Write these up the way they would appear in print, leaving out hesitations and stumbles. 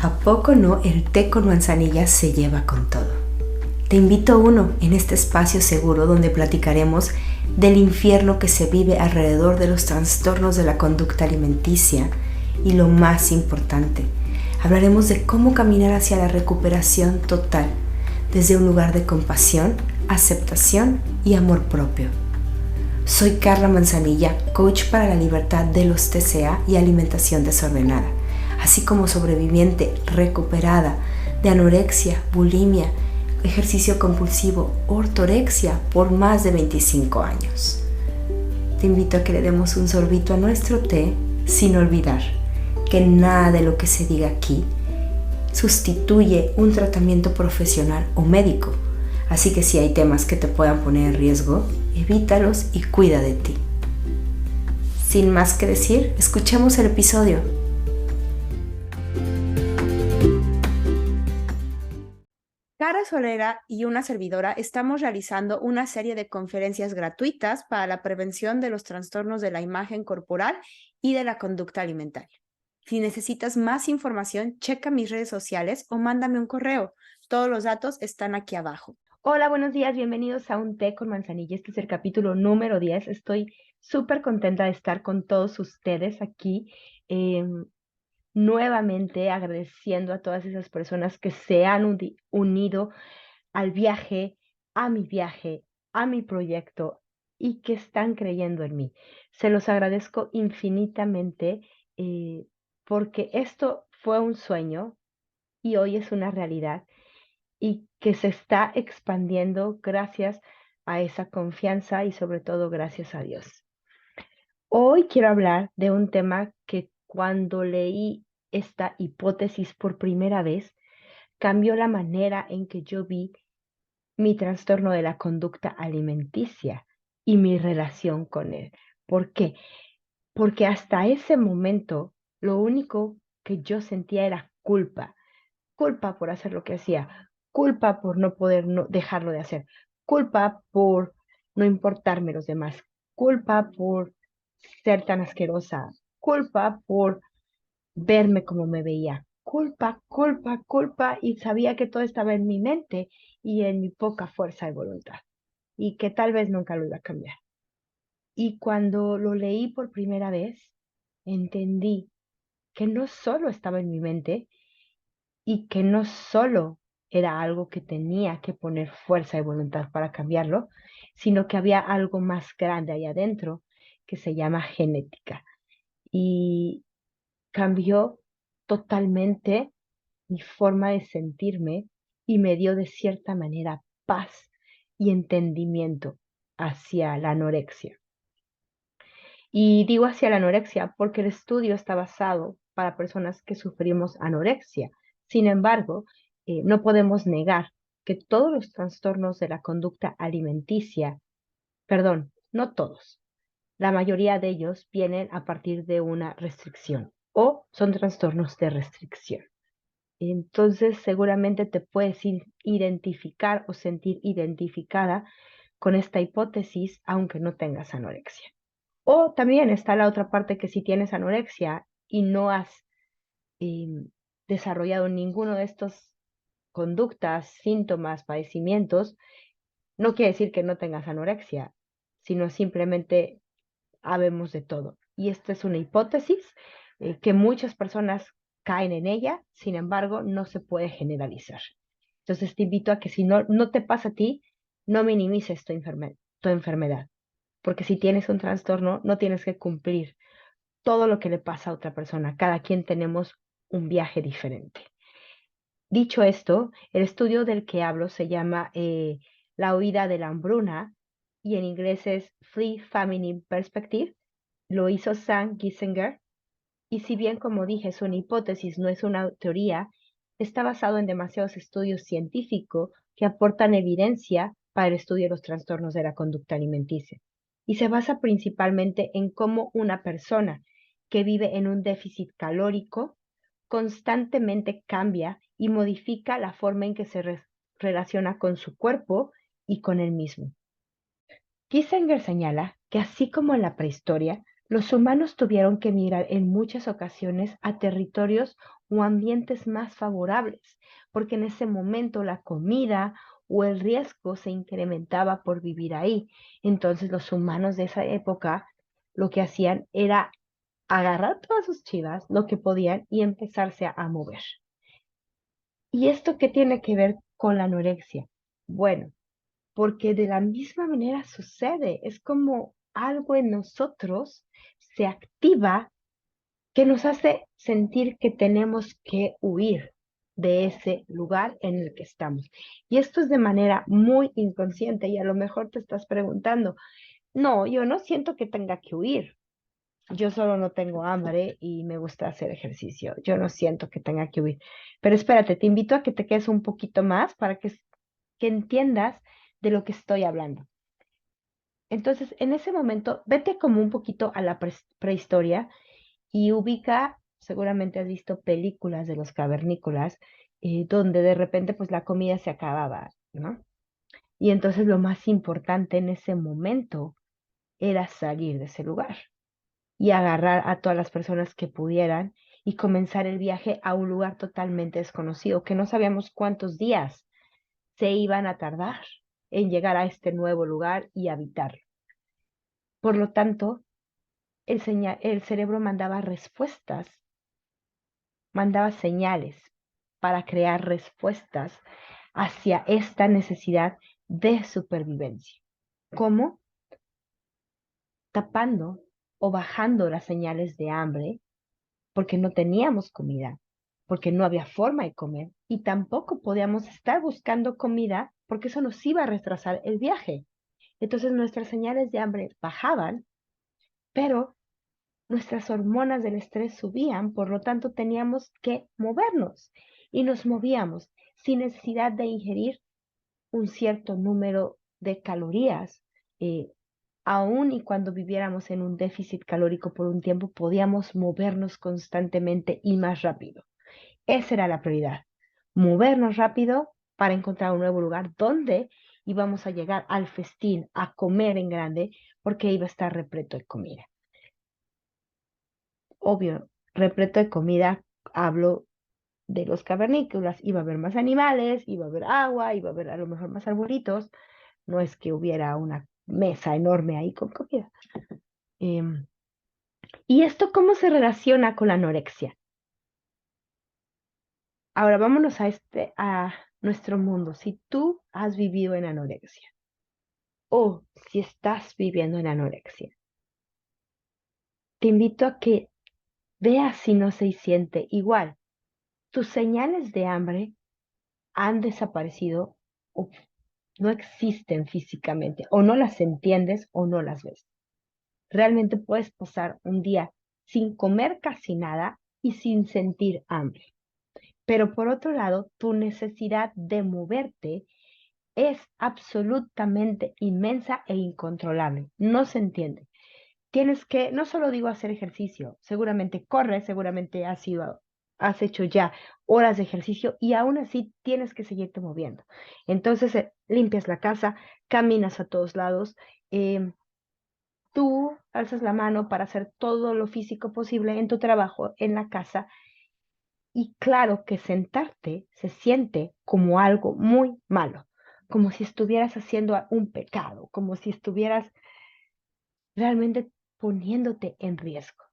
¿A poco no el té con manzanilla se lleva con todo? Te invito a uno en este espacio seguro donde platicaremos del infierno que se vive alrededor de los trastornos de la conducta alimenticia y lo más importante, hablaremos de cómo caminar hacia la recuperación total desde un lugar de compasión, aceptación y amor propio. Soy Carla Manzanilla, coach para la libertad de los TCA y alimentación desordenada, así como sobreviviente recuperada de anorexia, bulimia, ejercicio compulsivo, ortorexia por más de 25 años. Te invito a que le demos un sorbito a nuestro té sin olvidar que nada de lo que se diga aquí sustituye un tratamiento profesional o médico. Así que si hay temas que te puedan poner en riesgo, evítalos y cuida de ti. Sin más que decir, escuchemos el episodio. Cara Solera y una servidora estamos realizando una serie de conferencias gratuitas para la prevención de los trastornos de la imagen corporal y de la conducta alimentaria. Si necesitas más información, checa mis redes sociales o mándame un correo. Todos los datos están aquí abajo. Hola, buenos días, bienvenidos a un té con manzanilla. Este es el capítulo número 10. Estoy súper contenta de estar con todos ustedes aquí, nuevamente agradeciendo a todas esas personas que se han unido al viaje, a mi proyecto y que están creyendo en mí. Se los agradezco infinitamente porque esto fue un sueño y hoy es una realidad y que se está expandiendo gracias a esa confianza y sobre todo gracias a Dios. Hoy quiero hablar de un tema que cuando leí esta hipótesis por primera vez, cambió la manera en que yo vi mi trastorno de la conducta alimenticia y mi relación con él. ¿Por qué? Porque hasta ese momento lo único que yo sentía era culpa por hacer lo que hacía, culpa por no poder dejarlo de hacer, culpa por no importarme los demás, culpa por ser tan asquerosa, culpa por verme como me veía, culpa, y sabía que todo estaba en mi mente y en mi poca fuerza de voluntad, y que tal vez nunca lo iba a cambiar. Y cuando lo leí por primera vez, entendí que no solo estaba en mi mente, y que no solo era algo que tenía que poner fuerza y voluntad para cambiarlo, sino que había algo más grande ahí adentro que se llama genética. Y cambió totalmente mi forma de sentirme y me dio de cierta manera paz y entendimiento hacia la anorexia. Y digo hacia la anorexia porque el estudio está basado para personas que sufrimos anorexia. Sin embargo, no podemos negar que todos los trastornos de la conducta alimenticia, perdón, no todos, la mayoría de ellos vienen a partir de una restricción o son trastornos de restricción. Entonces, seguramente te puedes identificar o sentir identificada con esta hipótesis, aunque no tengas anorexia. O también está la otra parte que si tienes anorexia y no has desarrollado ninguno de estos conductas, síntomas, padecimientos, no quiere decir que no tengas anorexia, sino simplemente habemos de todo. Y esta es una hipótesis que muchas personas caen en ella, sin embargo, no se puede generalizar. Entonces te invito a que si no te pasa a ti, no minimices tu enfermedad, porque si tienes un trastorno, no tienes que cumplir todo lo que le pasa a otra persona. Cada quien tenemos un viaje diferente. Dicho esto, el estudio del que hablo se llama La huida de la hambruna y en inglés es Free Famine Perspective. Lo hizo Sam Giesinger y si bien, como dije, es una hipótesis, no es una teoría, está basado en demasiados estudios científicos que aportan evidencia para el estudio de los trastornos de la conducta alimenticia. Y se basa principalmente en cómo una persona que vive en un déficit calórico constantemente cambia y modifica la forma en que se relaciona con su cuerpo y con él mismo. Kissinger señala que así como en la prehistoria, Los humanos tuvieron que migrar en muchas ocasiones a territorios o ambientes más favorables, porque en ese momento la comida o el riesgo se incrementaba por vivir ahí. Entonces los humanos de esa época lo que hacían era agarrar todas sus chivas, lo que podían, y empezarse a mover. ¿Y esto qué tiene que ver con la anorexia? Bueno, porque de la misma manera sucede, es como algo en nosotros se activa que nos hace sentir que tenemos que huir de ese lugar en el que estamos. Y esto es de manera muy inconsciente y a lo mejor te estás preguntando, no, yo no siento que tenga que huir. Yo solo no tengo hambre y me gusta hacer ejercicio. Yo no siento que tenga que huir. Pero espérate, te invito a que te quedes un poquito más para que entiendas de lo que estoy hablando. Entonces, en ese momento, vete como un poquito a la prehistoria y ubica, seguramente has visto películas de los cavernícolas, donde de repente pues la comida se acababa, ¿no? Y entonces lo más importante en ese momento era salir de ese lugar y agarrar a todas las personas que pudieran y comenzar el viaje a un lugar totalmente desconocido, que no sabíamos cuántos días se iban a tardar en llegar a este nuevo lugar y habitarlo. Por lo tanto, el cerebro mandaba señales para crear respuestas hacia esta necesidad de supervivencia. ¿Cómo? Tapando o bajando las señales de hambre porque no teníamos comida, porque no había forma de comer y tampoco podíamos estar buscando comida porque eso nos iba a retrasar el viaje. Entonces nuestras señales de hambre bajaban, pero nuestras hormonas del estrés subían, por lo tanto teníamos que movernos y nos movíamos sin necesidad de ingerir un cierto número de calorías. eh, Aún y cuando viviéramos en un déficit calórico por un tiempo, podíamos movernos constantemente y más rápido. Esa era la prioridad, movernos rápido para encontrar un nuevo lugar donde íbamos a llegar al festín, a comer en grande, porque iba a estar repleto de comida. Obvio, repleto de comida, hablo de los cavernícolas, iba a haber más animales, iba a haber agua, iba a haber a lo mejor más arbolitos, no es que hubiera una mesa enorme ahí con comida. Em, ¿Y esto cómo se relaciona con la anorexia? Ahora vámonos a nuestro mundo. Si tú has vivido en anorexia o si estás viviendo en anorexia, te invito a que veas si no se siente igual. Tus señales de hambre han desaparecido o no existen físicamente, o no las entiendes o no las ves. Realmente puedes pasar un día sin comer casi nada y sin sentir hambre. Pero por otro lado, tu necesidad de moverte es absolutamente inmensa e incontrolable. No se entiende. Tienes que, no solo digo hacer ejercicio, seguramente corres, seguramente has hecho ya horas de ejercicio y aún así tienes que seguirte moviendo. Entonces, limpias la casa, caminas a todos lados, em, tú alzas la mano para hacer todo lo físico posible en tu trabajo, en la casa. Y claro que sentarte se siente como algo muy malo, como si estuvieras haciendo un pecado, como si estuvieras realmente poniéndote en riesgo.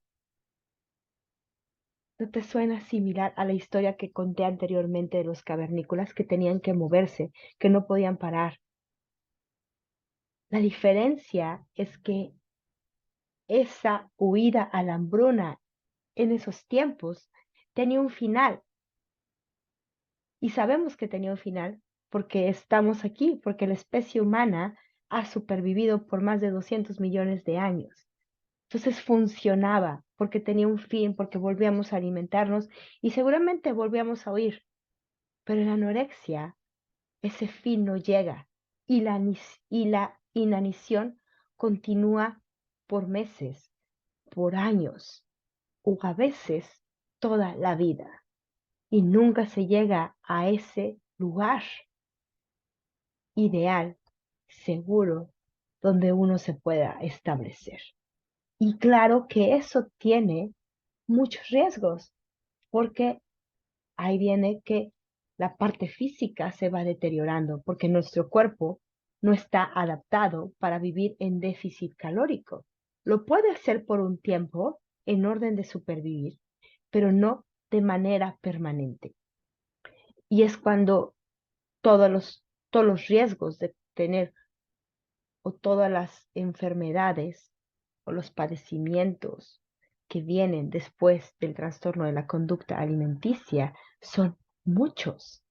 ¿No te suena similar a la historia que conté anteriormente de los cavernícolas que tenían que moverse, que no podían parar? La diferencia es que esa huida a la hambruna en esos tiempos tenía un final. Y sabemos que tenía un final porque estamos aquí, porque la especie humana ha supervivido por más de 200 millones de años. Entonces funcionaba porque tenía un fin, porque volvíamos a alimentarnos y seguramente volvíamos a huir. Pero en la anorexia ese fin no llega y la inanición continúa por meses, por años o a veces toda la vida y nunca se llega a ese lugar ideal, seguro, donde uno se pueda establecer. Y claro que eso tiene muchos riesgos, porque ahí viene que la parte física se va deteriorando, porque nuestro cuerpo no está adaptado para vivir en déficit calórico. Lo puede hacer por un tiempo en orden de supervivir, pero no de manera permanente. Y es cuando todos los riesgos de tener o todas las enfermedades o los padecimientos que vienen después del trastorno de la conducta alimenticia son muchos.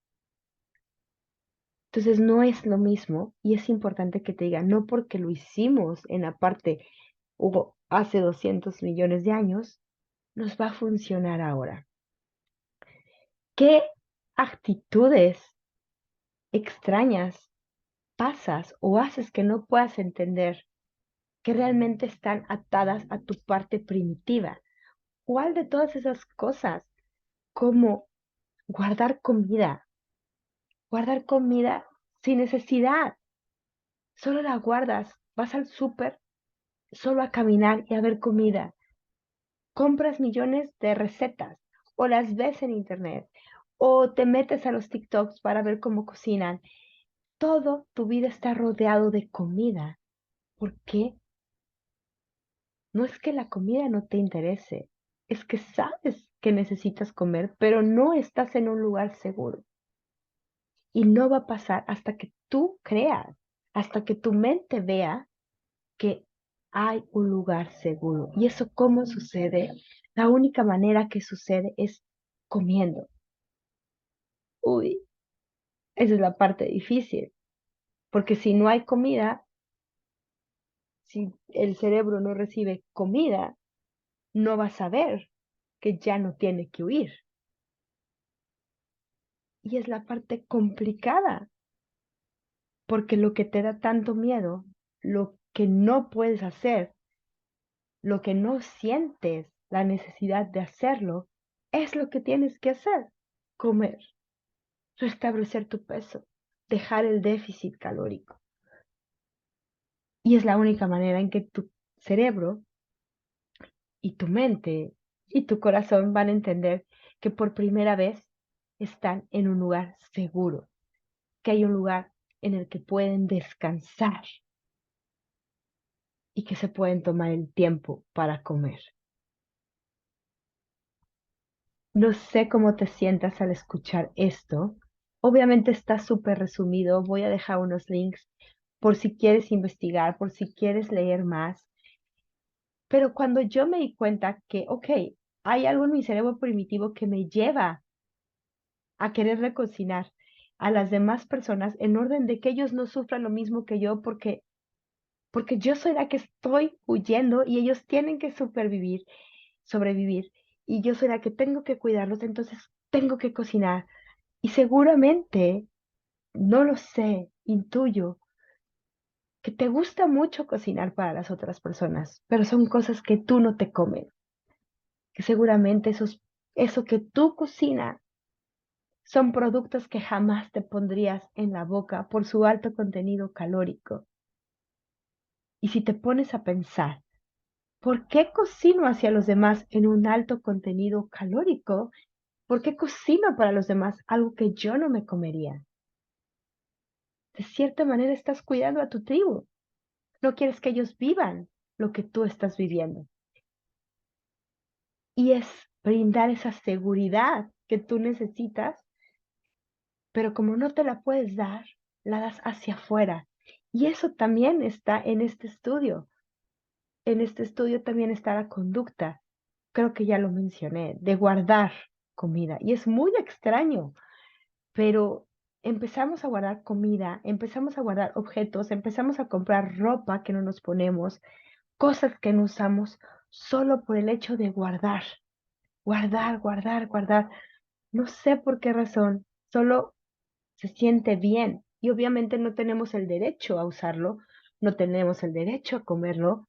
Entonces no es lo mismo y es importante que te diga, no porque lo hicimos en la parte hubo hace 200 millones de años, nos va a funcionar ahora. ¿Qué actitudes extrañas pasas o haces que no puedas entender que realmente están atadas a tu parte primitiva? ¿Cuál de todas esas cosas, como guardar comida sin necesidad, solo la guardas, vas al súper solo a caminar y a ver comida, compras millones de recetas o las ves en internet o te metes a los TikToks para ver cómo cocinan? Todo tu vida está rodeado de comida. ¿Por qué? No es que la comida no te interese, es que sabes que necesitas comer, pero no estás en un lugar seguro. Y no va a pasar hasta que tú creas, hasta que tu mente vea que hay un lugar seguro. ¿Y eso cómo sucede? La única manera que sucede es comiendo. Uy, esa es la parte difícil, porque si no hay comida, si el cerebro no recibe comida, no va a saber que ya no tiene que huir. Y es la parte complicada, porque lo que te da tanto miedo, lo que no puedes hacer, lo que no sientes la necesidad de hacerlo, es lo que tienes que hacer: comer, restablecer tu peso, dejar el déficit calórico. Y es la única manera en que tu cerebro y tu mente y tu corazón van a entender que por primera vez están en un lugar seguro, que hay un lugar en el que pueden descansar y que se pueden tomar el tiempo para comer. No sé cómo te sientas al escuchar esto. Obviamente está súper resumido. Voy a dejar unos links por si quieres investigar, por si quieres leer más. Pero cuando yo me di cuenta que, ok, hay algo en mi cerebro primitivo que me lleva a querer recocinar a las demás personas en orden de que ellos no sufran lo mismo que yo, porque yo soy la que estoy huyendo y ellos tienen que sobrevivir, y yo soy la que tengo que cuidarlos, entonces tengo que cocinar. Y seguramente, no lo sé, intuyo que te gusta mucho cocinar para las otras personas, pero son cosas que tú no te comes, que seguramente eso que tú cocinas son productos que jamás te pondrías en la boca por su alto contenido calórico. Y si te pones a pensar, ¿por qué cocino hacia los demás en un alto contenido calórico? ¿Por qué cocino para los demás algo que yo no me comería? De cierta manera estás cuidando a tu tribu. No quieres que ellos vivan lo que tú estás viviendo. Y es brindar esa seguridad que tú necesitas, pero como no te la puedes dar, la das hacia afuera. Y eso también está en este estudio. En este estudio también está la conducta, creo que ya lo mencioné, de guardar comida. Y es muy extraño, pero empezamos a guardar comida, empezamos a guardar objetos, empezamos a comprar ropa que no nos ponemos, cosas que no usamos, solo por el hecho de guardar, guardar, guardar, guardar. No sé por qué razón, solo se siente bien. Y obviamente no tenemos el derecho a usarlo, no tenemos el derecho a comerlo,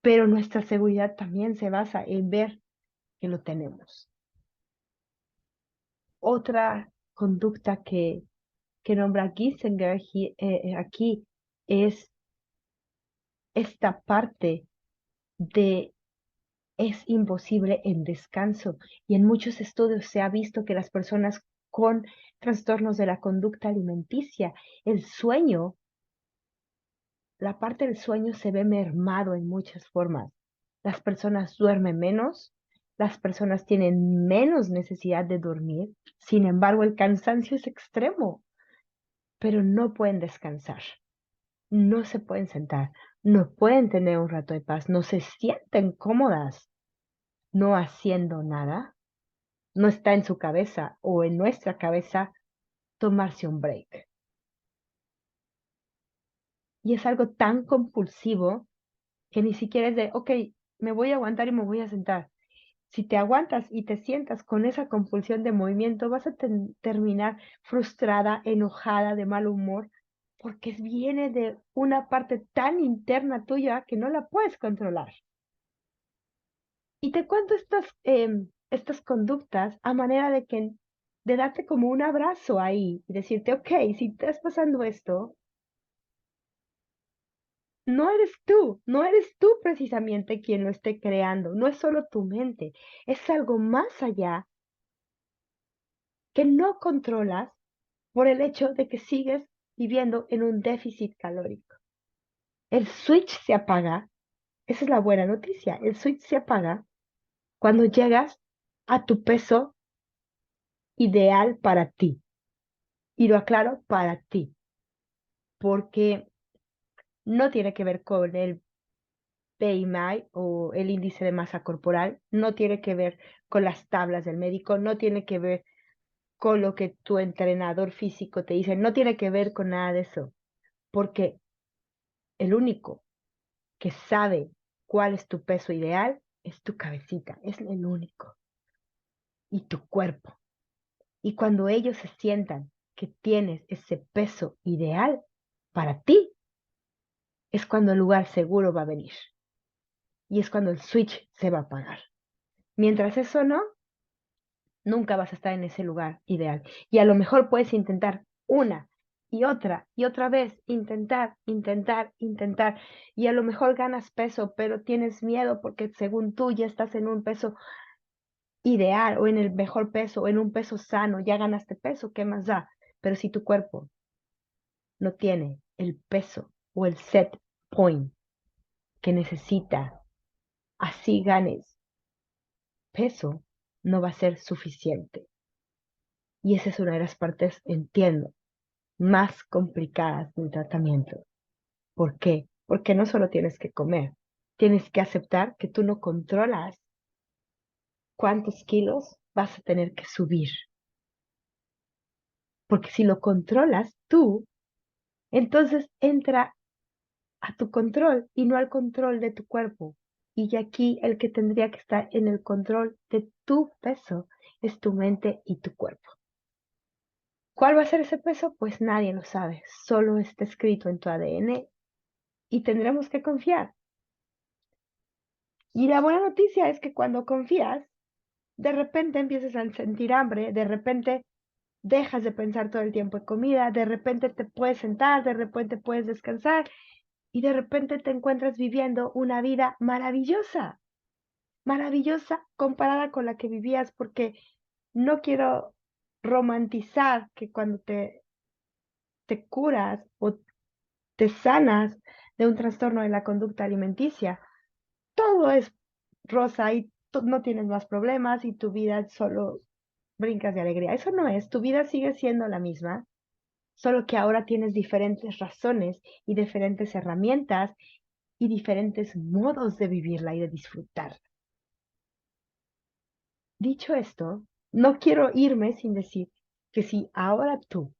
pero nuestra seguridad también se basa en ver que lo tenemos. Otra conducta que nombra Giesinger aquí es esta parte. de es imposible el descanso. Y en muchos estudios se ha visto que las personas con trastornos de la conducta alimenticia, el sueño, la parte del sueño se ve mermado en muchas formas. Las personas duermen menos, las personas tienen menos necesidad de dormir, sin embargo el cansancio es extremo, pero no pueden descansar, no se pueden sentar, no pueden tener un rato de paz, no se sienten cómodas no haciendo nada. No está en su cabeza o en nuestra cabeza tomarse un break. Y es algo tan compulsivo que ni siquiera es de, ok, me voy a aguantar y me voy a sentar. Si te aguantas y te sientas con esa compulsión de movimiento, vas a terminar frustrada, enojada, de mal humor, porque viene de una parte tan interna tuya que no la puedes controlar. Y te cuento estas conductas a manera de darte como un abrazo ahí y decirte, ok, si estás pasando esto, no eres tú precisamente quien lo esté creando, no es solo tu mente, es algo más allá que no controlas por el hecho de que sigues viviendo en un déficit calórico. El switch se apaga, esa es la buena noticia, el switch se apaga cuando llegas a tu peso ideal para ti. Y lo aclaro para ti, porque no tiene que ver con el BMI o el índice de masa corporal, no tiene que ver con las tablas del médico, no tiene que ver con lo que tu entrenador físico te dice, no tiene que ver con nada de eso, porque el único que sabe cuál es tu peso ideal es tu cabecita, es el único, y tu cuerpo. Y cuando ellos se sientan que tienes ese peso ideal para ti, es cuando el lugar seguro va a venir. Y es cuando el switch se va a apagar. Mientras eso no, nunca vas a estar en ese lugar ideal. Y a lo mejor puedes intentar una y otra vez, intentar, intentar, intentar. Y a lo mejor ganas peso, pero tienes miedo porque según tú ya estás en un peso ideal o en el mejor peso o en un peso sano, ya ganaste peso, ¿qué más da? Pero si tu cuerpo no tiene el peso o el set point que necesita, así ganes peso, no va a ser suficiente. Y esa es una de las partes, entiendo, más complicadas del tratamiento. ¿Por qué? Porque no solo tienes que comer, tienes que aceptar que tú no controlas cuántos kilos vas a tener que subir. Porque si lo controlas tú, entonces entra a tu control y no al control de tu cuerpo. Y aquí el que tendría que estar en el control de tu peso es tu mente y tu cuerpo. ¿Cuál va a ser ese peso? Pues nadie lo sabe, solo está escrito en tu ADN y tendremos que confiar. Y la buena noticia es que cuando confías, de repente empiezas a sentir hambre, de repente dejas de pensar todo el tiempo en comida, de repente te puedes sentar, de repente puedes descansar y de repente te encuentras viviendo una vida maravillosa, maravillosa comparada con la que vivías, porque no quiero romantizar que cuando te curas o te sanas de un trastorno de la conducta alimenticia, todo es rosa y no tienes más problemas y tu vida solo brincas de alegría. Eso no es, tu vida sigue siendo la misma, solo que ahora tienes diferentes razones y diferentes herramientas y diferentes modos de vivirla y de disfrutar. Dicho esto, no quiero irme sin decir que si ahora tú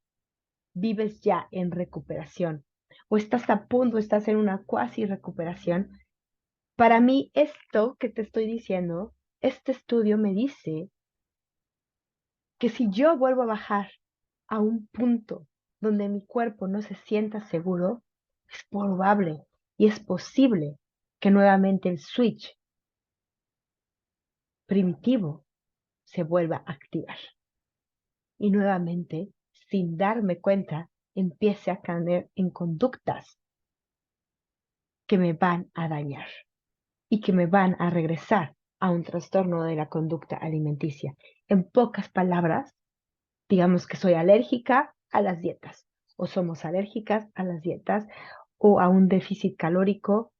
vives ya en recuperación o estás a punto, estás en una cuasi recuperación, para mí esto que te estoy diciendo, este estudio me dice que si yo vuelvo a bajar a un punto donde mi cuerpo no se sienta seguro, es probable y es posible que nuevamente el switch primitivo se vuelva a activar y nuevamente, sin darme cuenta, empiece a caer en conductas que me van a dañar. y que me van a regresar a un trastorno de la conducta alimenticia. En pocas palabras, digamos que soy alérgica a las dietas o somos alérgicas a las dietas o a un déficit calórico.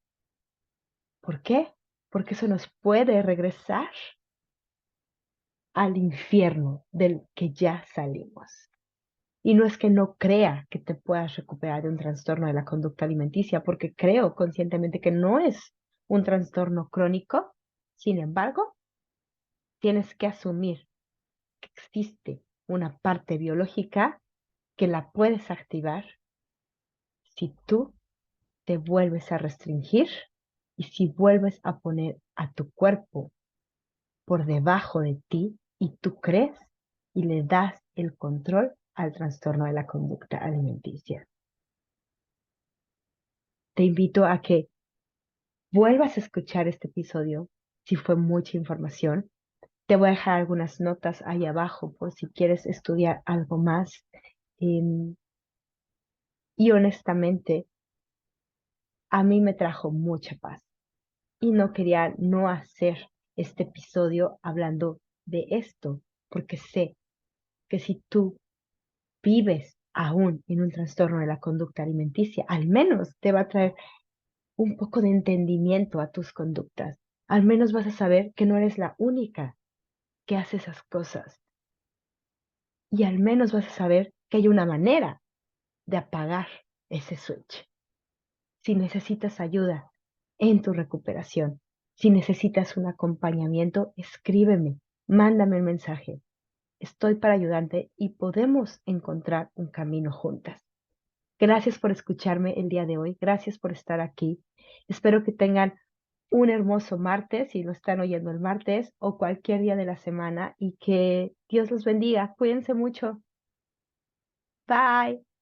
¿Por qué? Porque eso nos puede regresar al infierno del que ya salimos. Y no es que no crea que te puedas recuperar de un trastorno de la conducta alimenticia, porque creo conscientemente que no es un trastorno crónico. Sin embargo, tienes que asumir que existe una parte biológica que la puedes activar si tú te vuelves a restringir y si vuelves a poner a tu cuerpo por debajo de ti y tú crees y le das el control al trastorno de la conducta alimenticia. Te invito a que vuelvas a escuchar este episodio si fue mucha información. Te voy a dejar algunas notas ahí abajo por si quieres estudiar algo más. Em, y honestamente, a mí me trajo mucha paz y no quería no hacer este episodio hablando de esto, porque sé que si tú vives aún en un trastorno de la conducta alimenticia, al menos te va a traer un poco de entendimiento a tus conductas. Al menos vas a saber que no eres la única que hace esas cosas. Y al menos vas a saber que hay una manera de apagar ese switch. Si necesitas ayuda en tu recuperación, si necesitas un acompañamiento, escríbeme, mándame un mensaje. Estoy para ayudarte y podemos encontrar un camino juntas. Gracias por escucharme el día de hoy. Gracias por estar aquí. Espero que tengan un hermoso martes, si lo están oyendo el martes o cualquier día de la semana, y que Dios los bendiga. Cuídense mucho. Bye.